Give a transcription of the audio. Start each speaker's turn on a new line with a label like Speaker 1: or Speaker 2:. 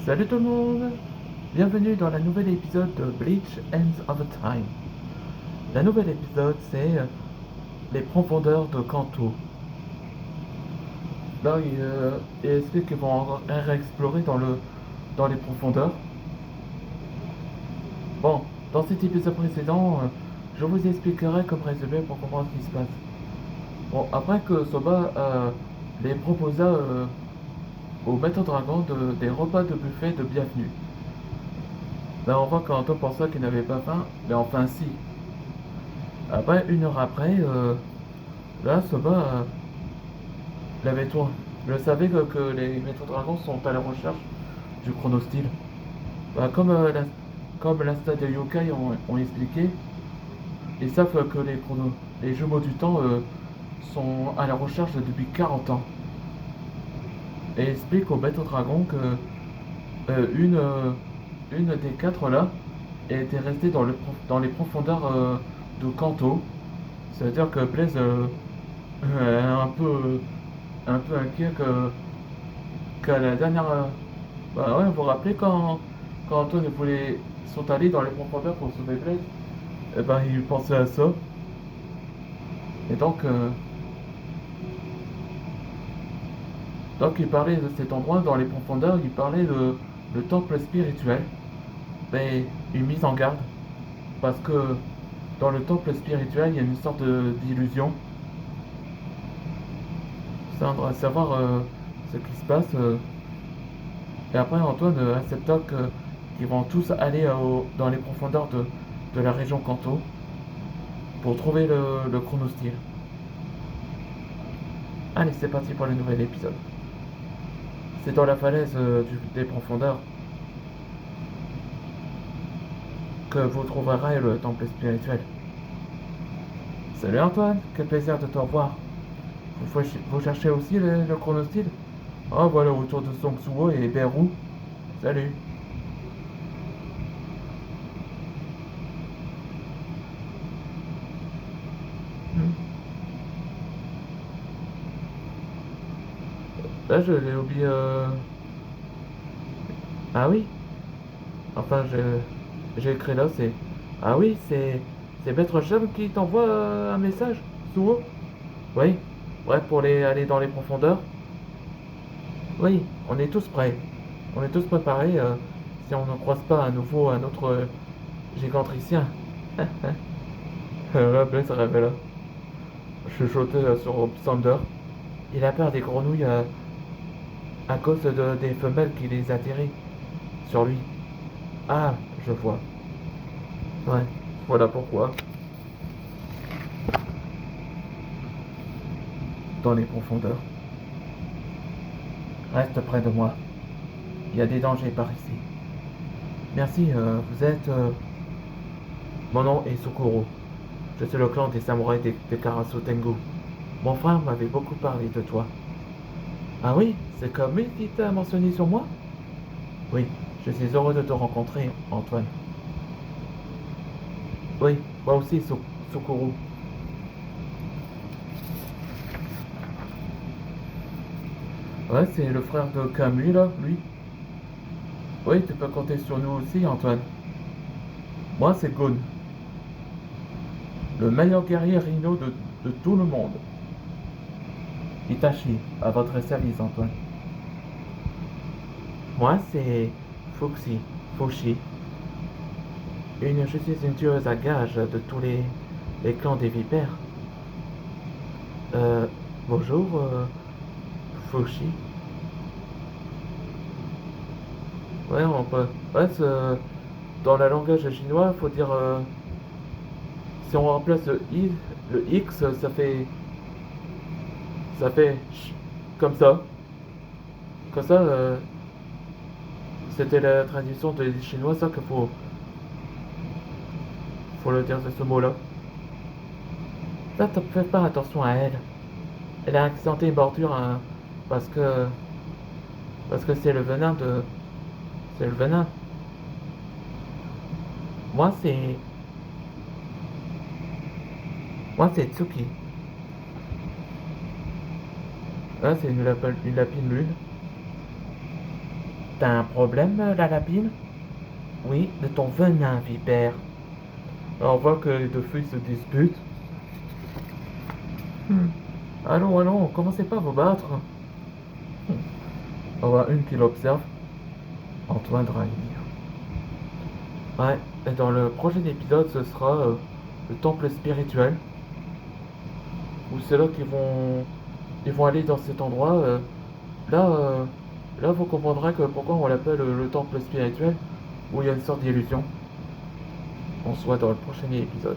Speaker 1: Salut tout le monde! Bienvenue dans la nouvelle épisode de Bleach Ends of Time. La nouvelle épisode c'est les profondeurs de Kanto. Là il explique qu'ils vont réexplorer dans les profondeurs. Bon, dans cet épisode précédent, je vous expliquerai comme résumé pour comprendre ce qui se passe. Bon, après que Soba les proposa au maître dragon des repas de buffet de bienvenue. Là on voit qu'Anto pensa qu'il n'avait pas faim, mais enfin si. Après, une heure après, là, Soba l'avait toi. Je savais que les maîtres dragons sont à la recherche du chronostyle. Bah, comme l'insta de Yokai ont expliqué, ils savent que les jumeaux du temps sont à la recherche depuis 40 ans. Et explique au maître dragon que euh, une, euh, une des quatre là était restée dans les profondeurs de Kanto. C'est-à-dire que Blaise est un peu inquiet qu'à la dernière. Bah ouais, vous vous rappelez quand Antoine et Poulet sont allés dans les profondeurs pour sauver Blaise. Eh ben, il pensait à ça. Et donc il parlait de cet endroit dans les profondeurs, il parlait de le temple spirituel. Mais une mise en garde. Parce que dans le temple spirituel, il y a une sorte d'illusion. Ça, on doit savoir ce qui se passe. Et après, Antoine accepta qu'ils vont tous aller dans les profondeurs de la région Kanto pour trouver le chronostyle. Allez, c'est parti pour le nouvel épisode. C'est dans la falaise des profondeurs que vous trouverez le temple spirituel. Salut Antoine, quel plaisir de te revoir. Vous cherchez aussi le chronostyle? Ah voilà, autour de Songsuo et Beru. Salut. Hmm. Là, je l'ai oublié. Ah oui? Enfin, j'ai écrit là, c'est. Ah oui, c'est Maître Cham qui t'envoie un message, Suo? Oui. Ouais, pour aller dans les profondeurs. Oui, on est tous prêts. On est tous préparés si on ne croise pas à nouveau un autre gigantricien. Là, Blaise se révéla. Chuchotait sur Sander. Il a peur des grenouilles à cause des femelles qui les atterrissent sur lui. Ah, je vois. Ouais, voilà pourquoi. Dans les profondeurs. Reste près de moi. Il y a des dangers par ici. Merci, vous êtes... Mon nom est Sukuro. Je suis le clan des samouraïs de Karasu Tengu. Mon frère m'avait beaucoup parlé de toi. Ah oui, c'est comme lui qui t'a mentionné sur moi? Oui, je suis heureux de te rencontrer, Antoine. Oui, moi aussi, Sukuro. Ouais, c'est le frère de Camus, là, lui. Oui, tu peux compter sur nous aussi, Antoine. Moi, c'est Gon, le meilleur guerrier rhino de tout le monde. Itachi, à votre service, Antoine. Moi, c'est Fuxi, Fushi. Je suis une tueuse à gages de tous les clans des vipères. Euh, bonjour, Fushi. Ouais, on peut. Ouais, dans le langage chinois, faut dire. Si on remplace le X, ça fait comme ça. Comme ça, c'était la tradition des Chinois, ça qu'il faut le dire de ce mot-là. Là, fais pas attention à elle. Elle a accidenté une bordure hein, parce que parce que c'est le venin. Moi, c'est moi, c'est Tsuki. Là, c'est une lapine lune. T'as un problème, la lapine? Oui, de ton venin, vipère. Alors, on voit que les deux filles se disputent. Hmm. Allons, allons, commencez pas à vous battre. On voit une qui l'observe. Antoine Drahi. Ouais, et dans le prochain épisode, ce sera le temple spirituel. Où c'est là ils vont aller dans cet endroit. Là, euh, là, vous comprendrez que pourquoi on l'appelle le temple spirituel, où il y a une sorte d'illusion. On se voit dans le prochain épisode.